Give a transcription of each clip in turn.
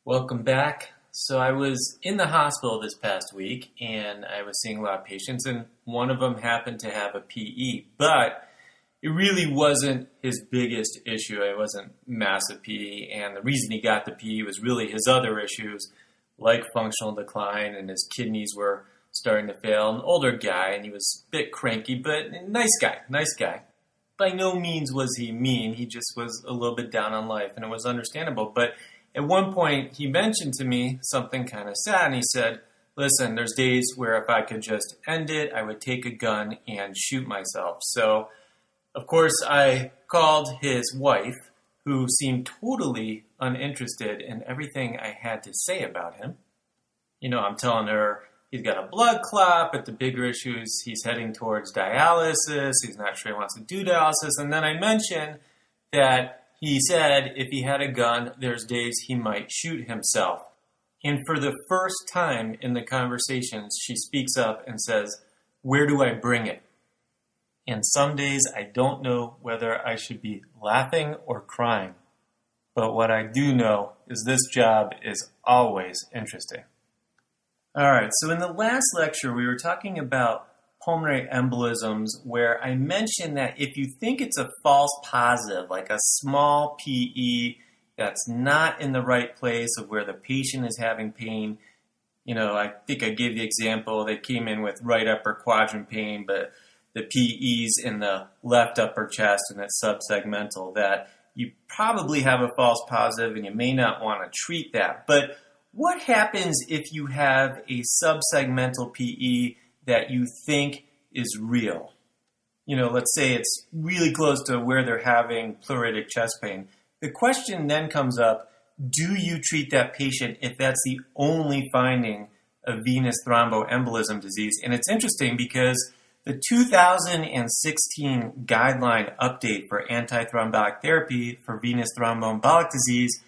Welcome back. So I was in the hospital this past week and I was seeing a lot of patients, and one of them happened to have a PE, but it really wasn't his biggest issue. It wasn't massive PE, and the reason he got the PE was really his other issues like functional decline, and his kidneys were starting to fail. An older guy, and he was a bit cranky, but nice guy. By no means was he mean. He just was a little bit down on life, and it was understandable. But at one point, he mentioned to me something kind of sad, and he said, listen, there's days where if I could just end it, I would take a gun and shoot myself. So, of course, I called his wife, who seemed totally uninterested in everything I had to say about him. You know, I'm telling her he's got a blood clot, but the bigger issue is he's heading towards dialysis. He's not sure he wants to do dialysis. And then I mentioned that he said if he had a gun, there's days he might shoot himself. And for the first time in the conversations, she speaks up and says, where do I bring it? And some days I don't know whether I should be laughing or crying. But what I do know is this job is always interesting. All right, so in the last lecture, we were talking about pulmonary embolisms, where I mentioned that if you think it's a false positive, like a small PE that's not in the right place of where the patient is having pain, you know, I think I gave the example, they came in with right upper quadrant pain, but the PE's in the left upper chest and it's subsegmental, that you probably have a false positive and you may not want to treat that. But what happens if you have a subsegmental PE that you think is real? You know, let's say it's really close to where they're having pleuritic chest pain. The question then comes up, do you treat that patient if that's the only finding of venous thromboembolism disease? And it's interesting because the 2016 guideline update for antithrombotic therapy for venous thromboembolic disease,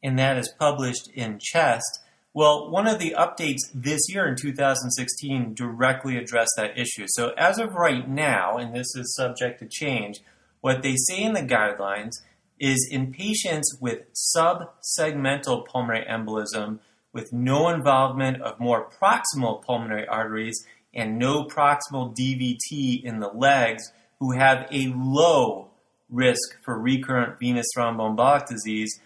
and that is published in Chest. Well, one of the updates this year in 2016 directly addressed that issue. So as of right now, and this is subject to change, what they say in the guidelines is in patients with subsegmental pulmonary embolism with no involvement of more proximal pulmonary arteries and no proximal DVT in the legs who have a low risk for recurrent venous thromboembolic disease,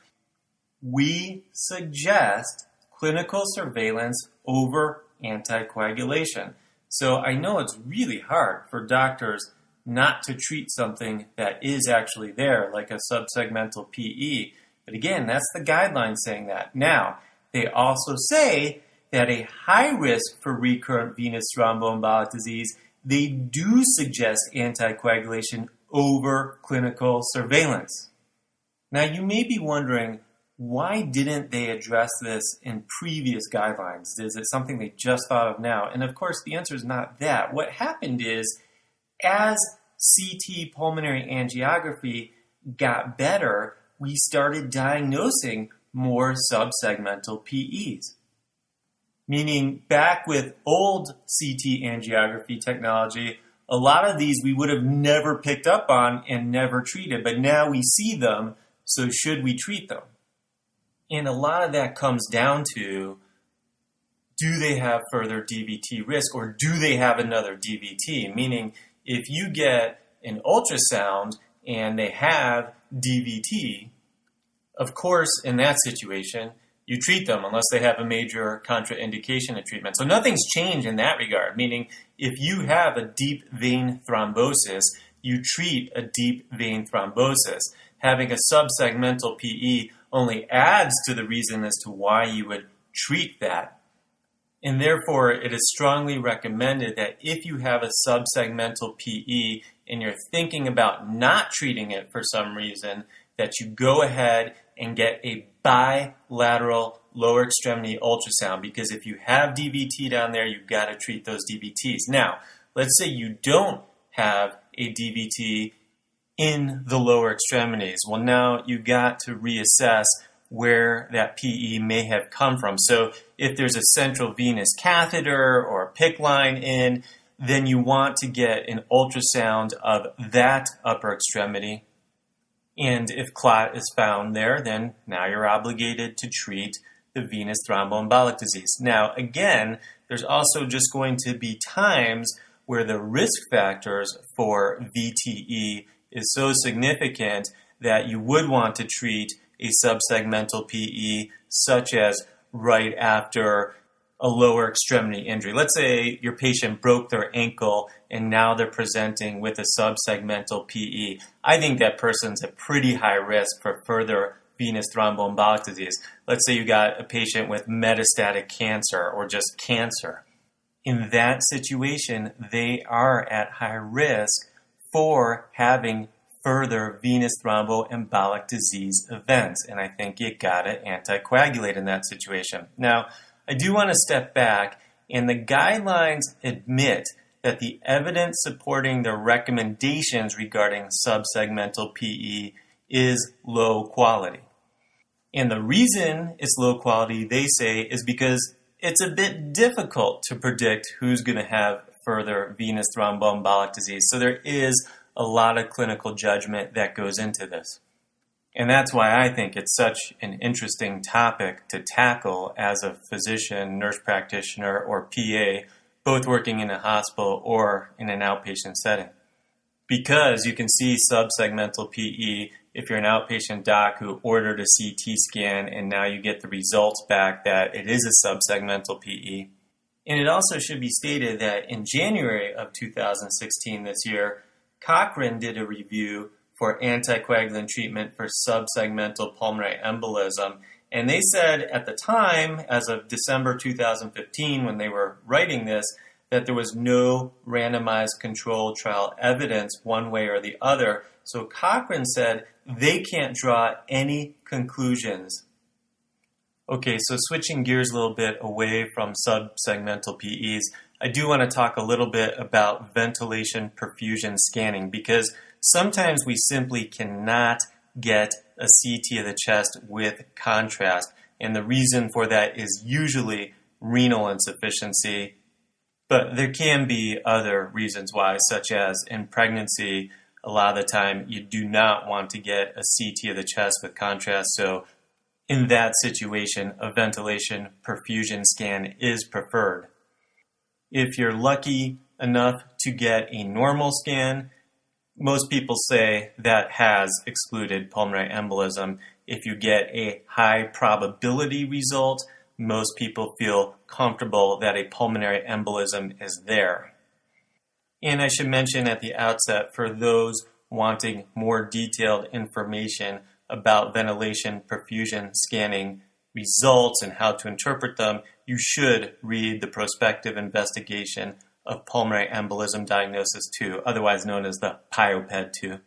we suggest clinical surveillance over anticoagulation. So I know it's really hard for doctors not to treat something that is actually there, like a subsegmental PE. But again, that's the guidelines saying that. Now, they also say that a high risk for recurrent venous thromboembolic disease, they do suggest anticoagulation over clinical surveillance. Now, you may be wondering, why didn't they address this in previous guidelines? Is it something they just thought of now? And of course, the answer is not that. What happened is, as CT pulmonary angiography got better, we started diagnosing more subsegmental PEs. Meaning, back with old CT angiography technology, a lot of these we would have never picked up on and never treated, but now we see them, so should we treat them? And a lot of that comes down to, do they have further DVT risk or do they have another DVT? Meaning, if you get an ultrasound and they have DVT, of course, in that situation, you treat them unless they have a major contraindication of treatment. So nothing's changed in that regard, meaning if you have a deep vein thrombosis, you treat a deep vein thrombosis. Having a subsegmental PE only adds to the reason as to why you would treat that. And therefore, it is strongly recommended that if you have a subsegmental PE and you're thinking about not treating it for some reason, that you go ahead and get a bilateral lower extremity ultrasound, because if you have DVT down there, you've got to treat those DVTs. Now, let's say you don't have a DVT in the lower extremities. Well, now you got to reassess where that PE may have come from. So if there's a central venous catheter or a PICC line in, then you want to get an ultrasound of that upper extremity. And if clot is found there, then now you're obligated to treat the venous thromboembolic disease. Now, again, there's also just going to be times where the risk factors for VTE is so significant that you would want to treat a subsegmental PE, such as right after a lower extremity injury. Let's say your patient broke their ankle and now they're presenting with a subsegmental PE. I think that person's at pretty high risk for further venous thromboembolic disease. Let's say you got a patient with metastatic cancer or just cancer. In that situation, they are at high risk for having further venous thromboembolic disease events. And I think you gotta anticoagulate in that situation. Now, I do want to step back, and the guidelines admit that the evidence supporting the recommendations regarding subsegmental PE is low quality. And the reason it's low quality, they say, is because it's a bit difficult to predict who's going to have further venous thromboembolic disease. So there is a lot of clinical judgment that goes into this. And that's why I think it's such an interesting topic to tackle as a physician, nurse practitioner, or PA, both working in a hospital or in an outpatient setting. Because you can see subsegmental PE if you're an outpatient doc who ordered a CT scan and now you get the results back that it is a subsegmental PE. And it also should be stated that in January of 2016 this year, Cochrane did a review for anticoagulant treatment for subsegmental pulmonary embolism. And they said at the time, as of December 2015, when they were writing this, that there was no randomized controlled trial evidence one way or the other. So Cochrane said they can't draw any conclusions. Okay, so switching gears a little bit away from subsegmental PEs, I do want to talk a little bit about ventilation perfusion scanning, because sometimes we simply cannot get a CT of the chest with contrast, and the reason for that is usually renal insufficiency, but there can be other reasons why, such as in pregnancy, a lot of the time you do not want to get a CT of the chest with contrast, so in that situation, a ventilation perfusion scan is preferred. If you're lucky enough to get a normal scan, most people say that has excluded pulmonary embolism. If you get a high probability result, most people feel comfortable that a pulmonary embolism is there. And I should mention at the outset, for those wanting more detailed information about ventilation perfusion scanning results and how to interpret them, you should read the prospective investigation of Pulmonary Embolism Diagnosis 2, otherwise known as the PIOPED 2.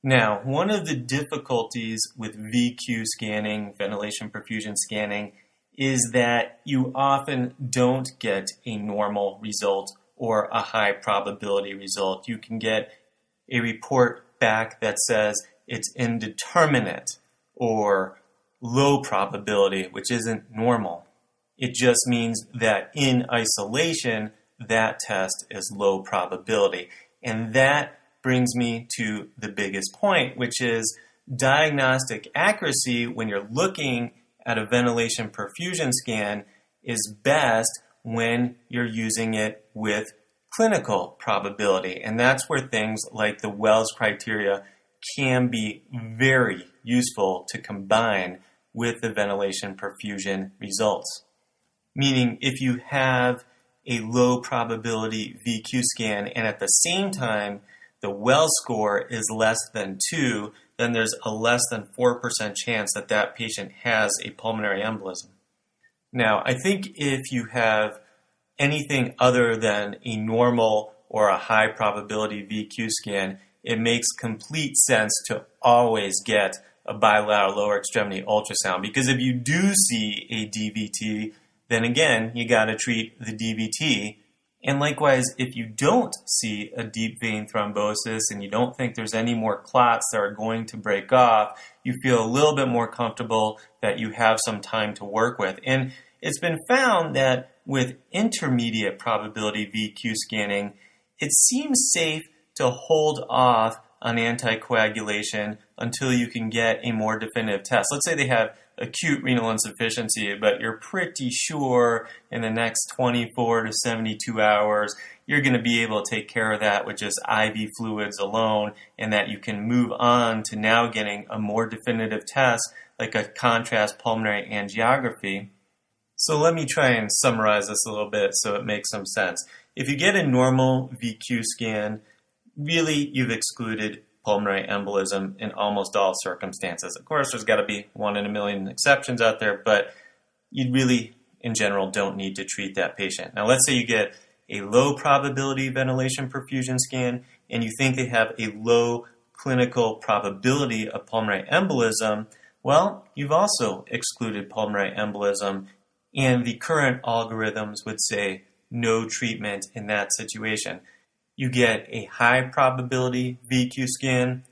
Now, one of the difficulties with VQ scanning, ventilation perfusion scanning, is that you often don't get a normal result or a high probability result. You can get a report back that says it's indeterminate or low probability, which isn't normal. It just means that in isolation, that test is low probability. And that brings me to the biggest point, which is diagnostic accuracy when you're looking at a ventilation perfusion scan is best when you're using it with clinical probability. And that's where things like the Wells criteria can be very useful to combine with the ventilation perfusion results. Meaning if you have a low probability VQ scan and at the same time the Wells score is less than 2, then there's a less than 4% chance that that patient has a pulmonary embolism. Now, I think if you have anything other than a normal or a high probability VQ scan, it makes complete sense to always get a bilateral lower extremity ultrasound, because if you do see a DVT, then again, you got to treat the DVT. And likewise, if you don't see a deep vein thrombosis and you don't think there's any more clots that are going to break off, you feel a little bit more comfortable that you have some time to work with. And it's been found that with intermediate probability VQ scanning, it seems safe to hold off on anticoagulation until you can get a more definitive test. Let's say they have a acute renal insufficiency, but you're pretty sure in the next 24 to 72 hours you're going to be able to take care of that with just IV fluids alone, and that you can move on to now getting a more definitive test like a contrast pulmonary angiography. So let me try and summarize this a little bit so it makes some sense. If you get a normal VQ scan, really you've excluded pulmonary embolism in almost all circumstances. Of course, there's got to be 1 in a million exceptions out there, but you really, in general, don't need to treat that patient. Now, let's say you get a low probability ventilation perfusion scan and you think they have a low clinical probability of pulmonary embolism. Well, you've also excluded pulmonary embolism, and the current algorithms would say no treatment in that situation. You get a high probability VQ scan.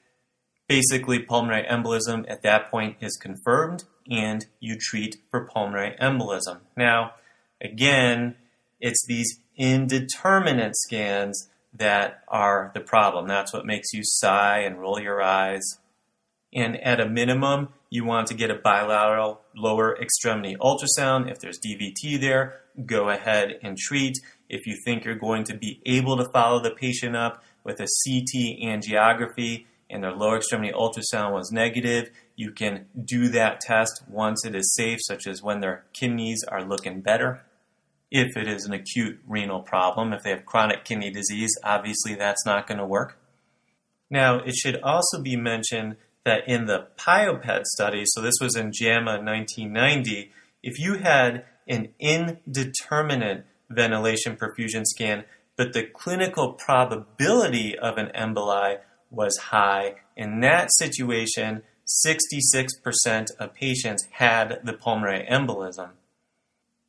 Basically, pulmonary embolism at that point is confirmed, and you treat for pulmonary embolism. Now, again, it's these indeterminate scans that are the problem. That's what makes you sigh and roll your eyes. And at a minimum, you want to get a bilateral lower extremity ultrasound. If there's DVT there, go ahead and treat. If you think you're going to be able to follow the patient up with a CT angiography and their lower extremity ultrasound was negative, you can do that test once it is safe, such as when their kidneys are looking better. If it is an acute renal problem, if they have chronic kidney disease, obviously that's not going to work. Now, it should also be mentioned that in the PIOPED study, so this was in JAMA 1990, if you had an indeterminate ventilation perfusion scan, but the clinical probability of an emboli was high, in that situation, 66% of patients had the pulmonary embolism.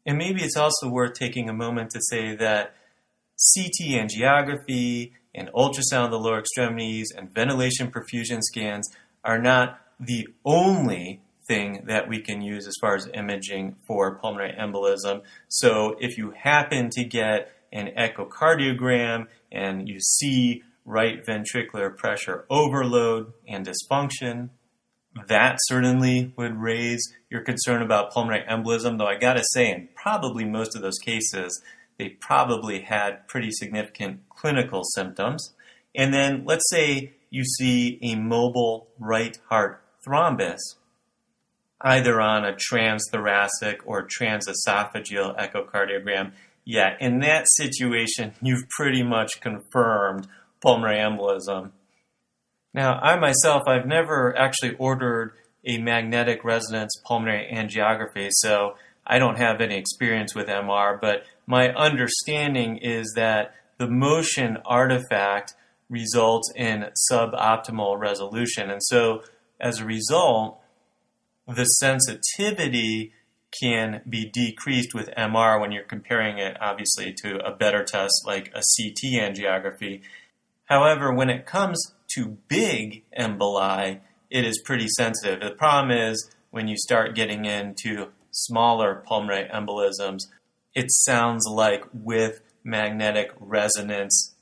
And maybe it's also worth taking a moment to say that CT angiography and ultrasound of the lower extremities and ventilation perfusion scans are not the only thing that we can use as far as imaging for pulmonary embolism. So if you happen to get an echocardiogram and you see right ventricular pressure overload and dysfunction, that certainly would raise your concern about pulmonary embolism, though I gotta say, in probably most of those cases, they probably had pretty significant clinical symptoms. And then let's say you see a mobile right heart thrombus, either on a transthoracic or transesophageal echocardiogram. Yeah, in that situation, you've pretty much confirmed pulmonary embolism. Now, I myself, I've never actually ordered a magnetic resonance pulmonary angiography, so I don't have any experience with MR, but my understanding is that the motion artifact results in suboptimal resolution. And so, as a result, the sensitivity can be decreased with MR when you're comparing it, obviously, to a better test like a CT angiography. However, when it comes to big emboli, it is pretty sensitive. The problem is when you start getting into smaller pulmonary embolisms, it sounds like with magnetic resonance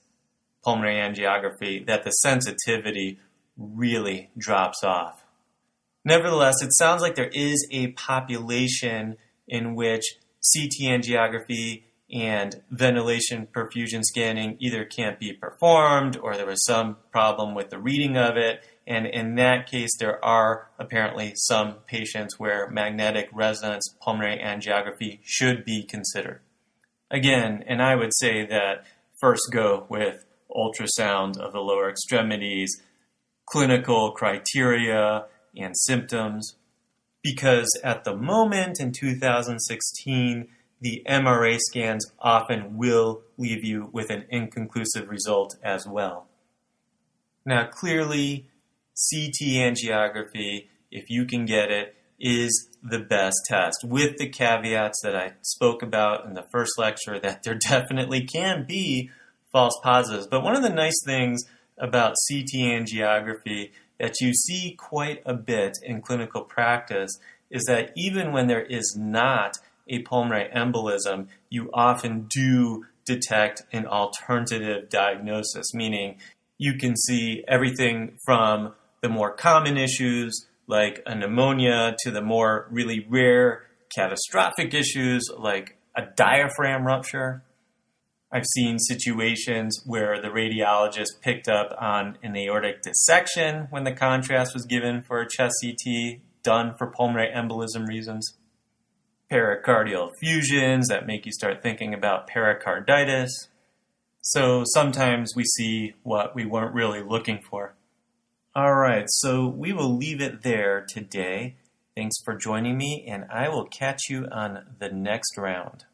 pulmonary angiography that the sensitivity really drops off. Nevertheless, it sounds like there is a population in which CT angiography and ventilation perfusion scanning either can't be performed or there was some problem with the reading of it. And in that case, there are apparently some patients where magnetic resonance pulmonary angiography should be considered. Again, and I would say that first go with ultrasound of the lower extremities, clinical criteria and symptoms, because at the moment in 2016, the MRA scans often will leave you with an inconclusive result as well. Now, clearly, CT angiography, if you can get it, is the best test, with the caveats that I spoke about in the first lecture that there definitely can be false positives. But one of the nice things about CT angiography that you see quite a bit in clinical practice is that even when there is not a pulmonary embolism, you often do detect an alternative diagnosis, meaning you can see everything from the more common issues like a pneumonia to the more really rare catastrophic issues like a diaphragm rupture. I've seen situations where the radiologist picked up on an aortic dissection when the contrast was given for a chest CT done for pulmonary embolism reasons. Pericardial effusions that make you start thinking about pericarditis. So sometimes we see what we weren't really looking for. All right, so we will leave it there today. Thanks for joining me, and I will catch you on the next round.